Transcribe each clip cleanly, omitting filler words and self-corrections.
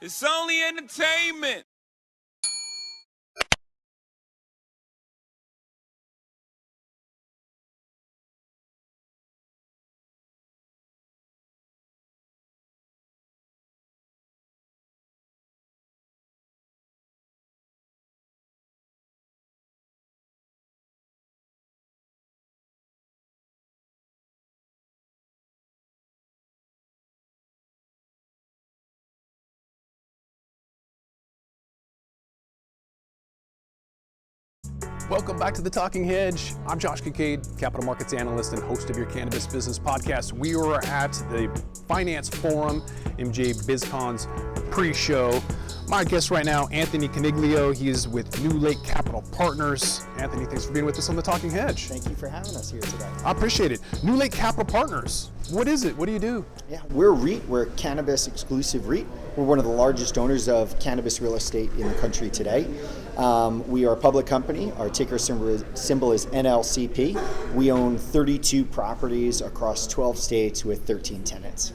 It's only entertainment. Welcome back to the Talking Hedge. I'm Josh Kincaid, Capital Markets Analyst and host of your Cannabis Business Podcast. We are at the Finance Forum, MJ BizCon's pre-show. My guest right now, Anthony Coniglio. He is with NewLake Capital Partners. Anthony, thanks for being with us on the Talking Hedge. Thank you for having us here today. I appreciate it. NewLake Capital Partners. What is it? What do you do? Yeah, we're a REIT. We're a cannabis exclusive REIT. We're one of the largest owners of cannabis real estate in the country today. We are a public company. Our ticker symbol is NLCP. We own 32 properties across 12 states with 13 tenants.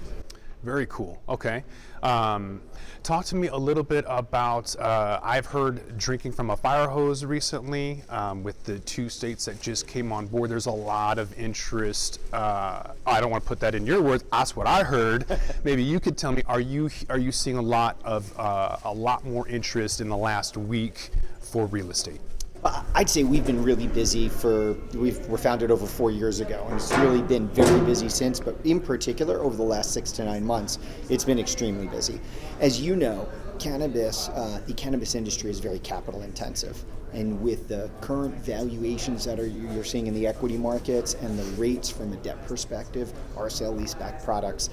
Very cool. Okay. Talk to me a little bit about, I've heard drinking from a fire hose recently with the 2 states that just came on board. There's a lot of interest. I don't want to put that in your words. That's what I heard. Maybe you could tell me, are you seeing a lot more interest in the last week for real estate? I'd say we've been really busy we're founded over 4 years ago, and it's really been very busy since, but in particular, over the last 6 to 9 months, it's been extremely busy. As you know, the cannabis industry is very capital intensive. And with the current valuations that you're seeing in the equity markets and the rates from a debt perspective, our sale-leaseback products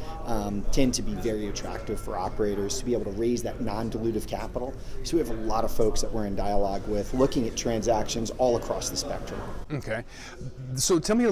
tend to be very attractive for operators to be able to raise that non-dilutive capital. So we have a lot of folks that we're in dialogue with looking at transactions all across the spectrum. Okay. So tell me,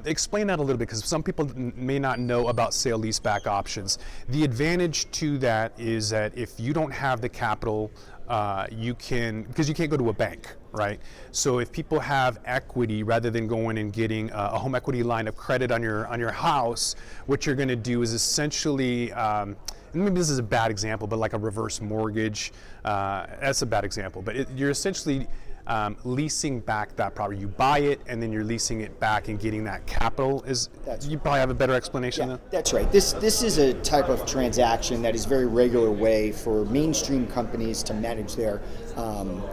explain that a little bit, because some people may not know about sale-leaseback options. The advantage to that is that if you don't have the capital, because you can't go to a bank, right? So if people have equity, rather than going and getting a home equity line of credit on your house, what you're going to do is essentially, and maybe this is a bad example, but like a reverse mortgage, that's a bad example, but you're essentially leasing back that property. You buy it and then you're leasing it back and getting that capital. You probably have a better explanation than that? That's right. This is a type of transaction that is a very regular way for mainstream companies to manage their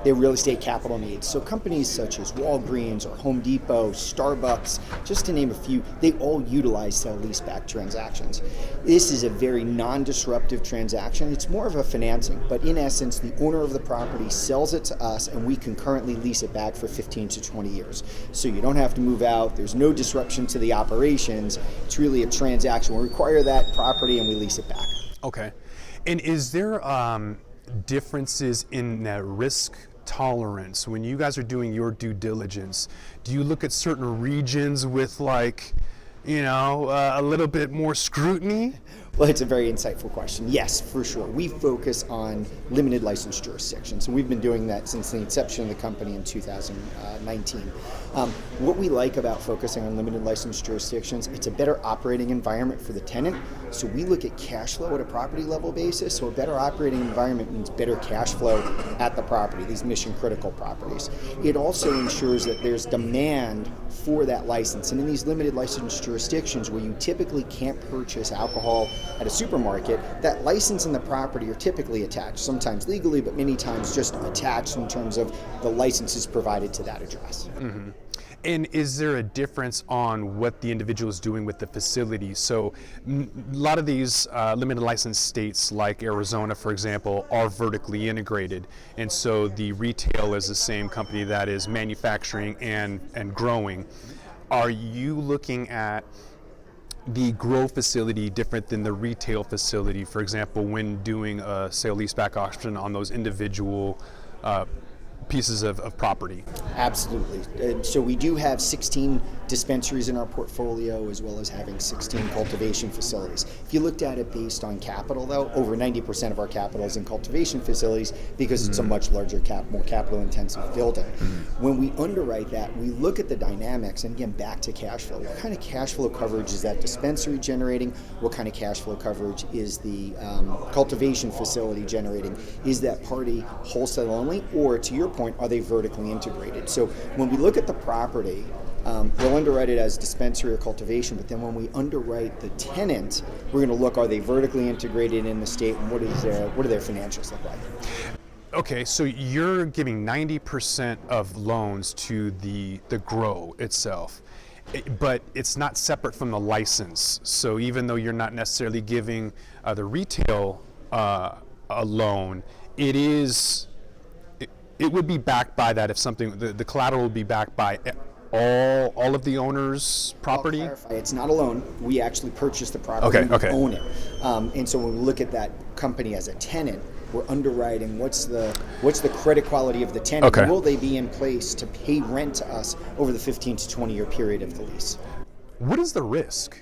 real estate capital needs. So companies such as Walgreens or Home Depot, Starbucks, just to name a few, they all utilize sale-leaseback transactions. This is a very non-disruptive transaction. It's more of a financing, but in essence, the owner of the property sells it to us and we concurrently lease it back for 15 to 20 years. So you don't have to move out. There's no disruption to the operations. It's really a transaction. We acquire that property and we lease it back. Okay. And is there differences in that risk tolerance when you guys are doing your due diligence? Do you look at certain regions with a little bit more scrutiny? Well, it's a very insightful question. Yes, for sure. We focus on limited license jurisdictions, and we've been doing that since the inception of the company in 2019. What we like about focusing on limited license jurisdictions, it's a better operating environment for the tenant. So we look at cash flow at a property level basis. So a better operating environment means better cash flow at the property, these mission critical properties. It also ensures that there's demand for that license. And in these limited license jurisdictions where you typically can't purchase alcohol at a supermarket, that license and the property are typically attached, sometimes legally, but many times just attached in terms of the license is provided to that address. Mm-hmm. And is there a difference on what the individual is doing with the facility? So a lot of these limited license states like Arizona, for example, are vertically integrated. And so the retail is the same company that is manufacturing and growing. Are you looking at the grow facility different than the retail facility, for example, when doing a sale-leaseback auction on those individual pieces of property. Absolutely. So we do have 16 dispensaries in our portfolio, as well as having 16 cultivation facilities. If you looked at it based on capital, though, over 90% of our capital is in cultivation facilities because it's a much larger, more capital-intensive building. When we underwrite that, we look at the dynamics, and again, back to cash flow. What kind of cash flow coverage is that dispensary generating? What kind of cash flow coverage is the cultivation facility generating? Is that party wholesale only, or to your point, are they vertically integrated? So when we look at the property, we'll underwrite it as dispensary or cultivation, but then when we underwrite the tenant, we're going to look, are they vertically integrated in the state, and what do their financials look like? Okay, so you're giving 90% of loans to the grow itself, but it's not separate from the license. So even though you're not necessarily giving the retail a loan, it would be backed by that if something, the collateral would be backed by all of the owner's property? I'll clarify, it's not a loan. We actually purchase the property. Okay. We own it. And so when we look at that company as a tenant, we're underwriting what's the credit quality of the tenant. Okay. Will they be in place to pay rent to us over the 15 to 20 year period of the lease? What is the risk?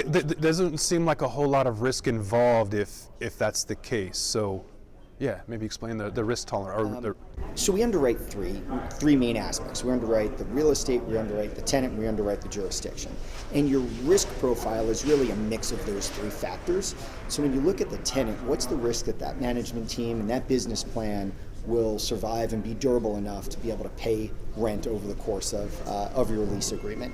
There doesn't seem like a whole lot of risk involved if that's the case. So, yeah, maybe explain the risk tolerance. So we underwrite three main aspects. We underwrite the real estate, we underwrite the tenant, we underwrite the jurisdiction. And your risk profile is really a mix of those three factors. So when you look at the tenant, what's the risk that that management team and that business plan will survive and be durable enough to be able to pay rent over the course of your lease agreement?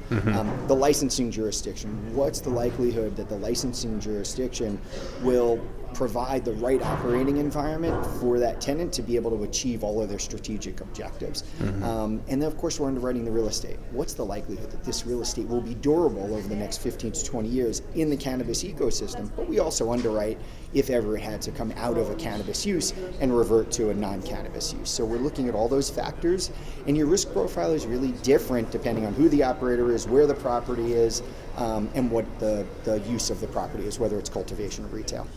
The licensing jurisdiction, what's the likelihood that the licensing jurisdiction will provide the right operating environment for that tenant to be able to achieve all of their strategic objectives? And then of course we're underwriting the real estate. What's the likelihood that this real estate will be durable over the next 15 to 20 years in the cannabis ecosystem? But we also underwrite if ever it had to come out of a cannabis use and revert to a non-cannabis use. So we're looking at all those factors, and your risk profile is really different depending on who the operator is, where the property is, and what the use of the property is, whether it's cultivation or retail.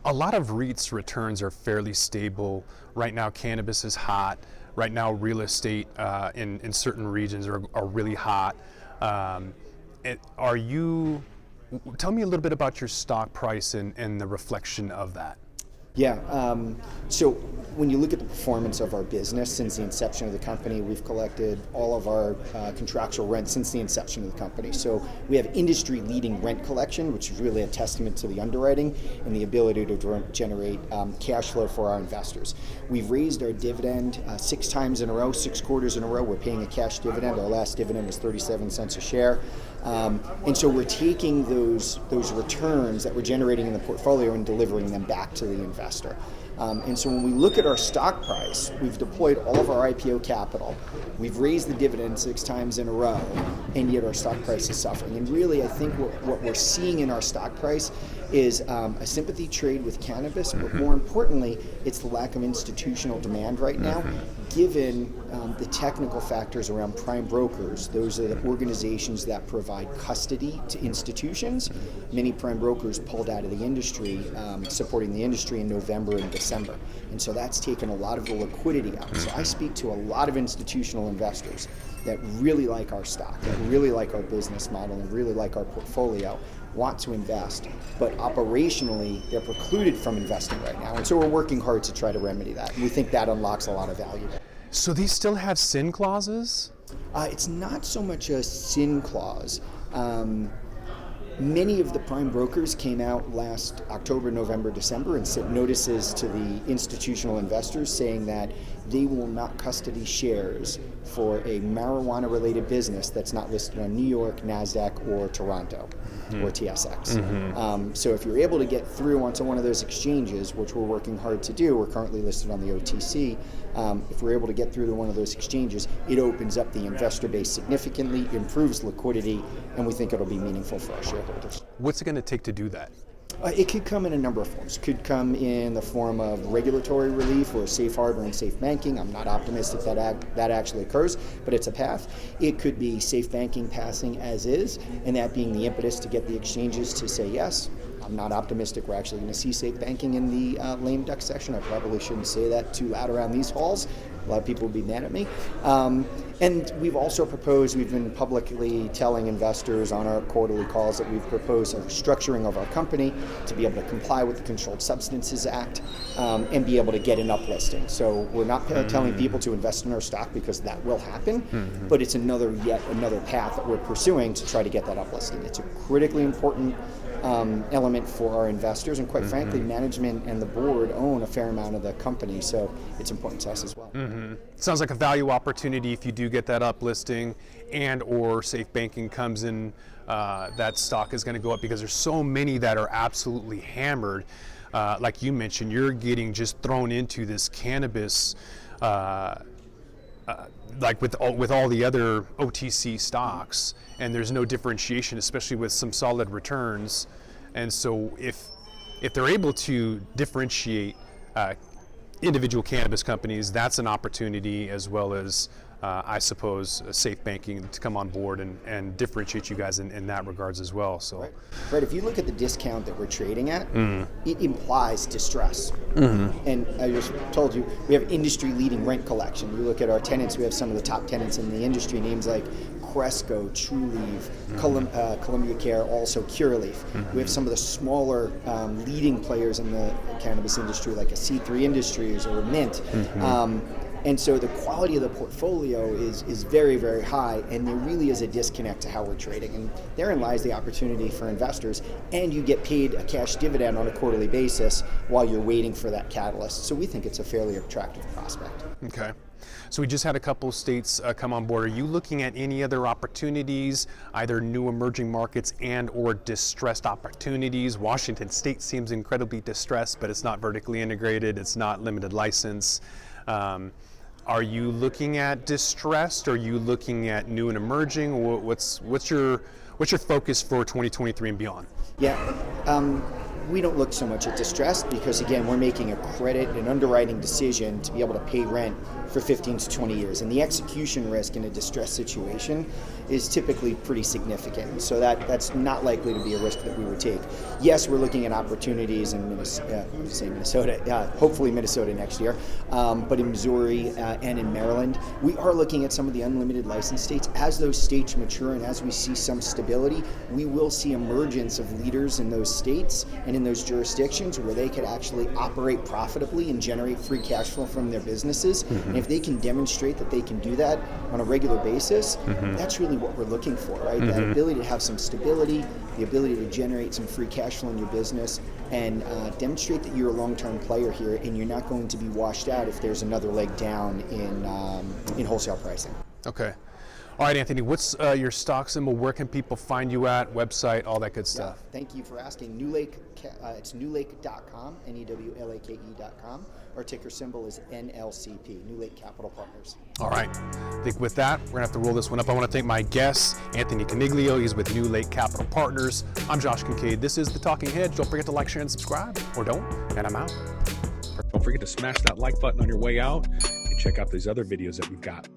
A lot of REITs returns are fairly stable. Right now, cannabis is hot. Right now, real estate in certain regions are really hot. Tell me a little bit about your stock price and the reflection of that. Yeah, so when you look at the performance of our business since the inception of the company, we've collected all of our contractual rent since the inception of the company. So we have industry-leading rent collection, which is really a testament to the underwriting and the ability to generate cash flow for our investors. We've raised our dividend 6 times in a row, 6 quarters in a row. We're paying a cash dividend. Our last dividend was 37 cents a share. And so we're taking those returns that we're generating in the portfolio and delivering them back to the investor. And so when we look at our stock price, we've deployed all of our IPO capital. We've raised the dividend 6 times in a row, and yet our stock price is suffering. And really, I think what we're seeing in our stock price is a sympathy trade with cannabis, but more importantly, it's the lack of institutional demand right now, given the technical factors around prime brokers. Those are the organizations that provide custody to institutions. Many prime brokers pulled out of the industry, supporting the industry in November and December. And so that's taken a lot of the liquidity out. So I speak to a lot of institutional investors that really like our stock, that really like our business model, and really like our portfolio, want to invest, but operationally they're precluded from investing right now. And so we're working hard to try to remedy that. And we think that unlocks a lot of value. So these still have sin clauses? It's not so much a sin clause. Many of the prime brokers came out last October, November, December and sent notices to the institutional investors saying that they will not custody shares for a marijuana-related business that's not listed on New York, NASDAQ, or Toronto, or TSX. So if you're able to get through onto one of those exchanges, which we're working hard to do, we're currently listed on the OTC, if we're able to get through to one of those exchanges, it opens up the investor base significantly, improves liquidity, and we think it'll be meaningful for our shareholders. What's it going to take to do that? It could come in a number of forms. It could come in the form of regulatory relief or safe harbor and safe banking. I'm not optimistic that actually occurs, but it's a path. It could be safe banking passing as is, and that being the impetus to get the exchanges to say yes. I'm not optimistic we're actually going to see safe banking in the lame duck section. I probably shouldn't say that too loud around these halls. A lot of people would be mad at me. And we've also proposed, we've been publicly telling investors on our quarterly calls that we've proposed a restructuring of our company to be able to comply with the Controlled Substances Act and be able to get an uplisting. So we're not telling people to invest in our stock because that will happen, but it's yet another path that we're pursuing to try to get that uplisting. It's a critically important element for our investors, and quite frankly, management and the board own a fair amount of the company, so it's important to us as well. Sounds like a value opportunity if you do get that uplisting, and or safe banking comes in. That stock is going to go up because there's so many that are absolutely hammered. Like you mentioned, you're getting just thrown into this cannabis. Like with all the other OTC stocks, and there's no differentiation, especially with some solid returns. And so if they're able to differentiate individual cannabis companies, that's an opportunity, as well as I suppose safe banking to come on board and differentiate you guys in that regards as well. So right, if you look at the discount that we're trading at, it implies distress. And I just told you, we have industry-leading rent collection. You look at our tenants, we have some of the top tenants in the industry, names like Cresco, TruLeaf, Columbia Care, also Cureleaf. We have some of the smaller leading players in the cannabis industry, like a C3 Industries or Mint. And so the quality of the portfolio is very, very high, and there really is a disconnect to how we're trading. And therein lies the opportunity for investors, and you get paid a cash dividend on a quarterly basis while you're waiting for that catalyst. So we think it's a fairly attractive prospect. Okay. So we just had a couple states come on board. Are you looking at any other opportunities, either new emerging markets and or distressed opportunities? Washington State seems incredibly distressed, but it's not vertically integrated. It's not limited license. Are you looking at distressed? Are you looking at new and emerging? What's your focus for 2023 and beyond? Yeah. We don't look so much at distressed because, again, we're making a credit and underwriting decision to be able to pay rent for 15 to 20 years. And the execution risk in a distressed situation is typically pretty significant. So that's not likely to be a risk that we would take. Yes, we're looking at opportunities in Minnesota, hopefully Minnesota next year, but in Missouri and in Maryland. We are looking at some of the unlimited license states. As those states mature and as we see some stability, we will see emergence of leaders in those states and in those jurisdictions where they could actually operate profitably and generate free cash flow from their businesses. And if they can demonstrate that they can do that on a regular basis, that's really what we're looking for, right? That ability to have some stability, the ability to generate some free cash flow in your business, and demonstrate that you're a long-term player here and you're not going to be washed out if there's another leg down in wholesale pricing. Okay. All right, Anthony, what's your stock symbol? Where can people find you at? Website, all that good stuff. Yeah, thank you for asking. NewLake, it's newlake.com, NEWLAKE.com. Our ticker symbol is NLCP, NewLake Capital Partners. All right. I think with that, we're going to have to roll this one up. I want to thank my guest, Anthony Coniglio. He's with NewLake Capital Partners. I'm Josh Kincaid. This is The Talking Hedge. Don't forget to like, share, and subscribe. Or don't, and I'm out. Don't forget to smash that like button on your way out and check out these other videos that we've got.